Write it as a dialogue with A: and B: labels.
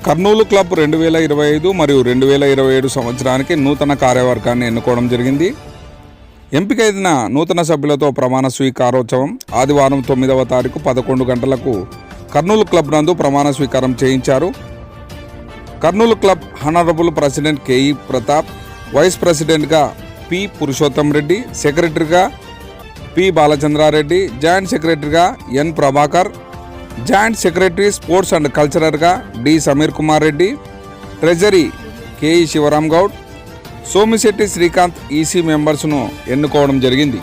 A: Kurnool club 2025 మరియు 2027 సంవత్సరానికి నూతన కార్యవర్గాన్ని ఎన్నుకోవడం జరిగింది. ఎంపికైన నూతన సభ్యులతో ప్రమాణ స్వీకారోత్సవం ఆదివారం 9వ తారీఖు 11 గంటలకు కర్నూలు క్లబ్ నందు ప్రమాణ స్వీకారం చేయించారు. Kurnool club honorable president KE Pratap, vice ప్రెసిడెంట్గా పి పురుషోత్తం రెడ్డి, సెక్రటరీగా పి బాలచంద్రారెడ్డి, జాయింట్ సెక్రటరీగా N Prabhakar, joint secretary sports and కల్చరల్గా D Sameer Kumar Reddy, treasury KE Shivaram Goud, Somishetty Srikanth EC మెంబర్స్ను ఎన్నుకోవడం జరిగింది.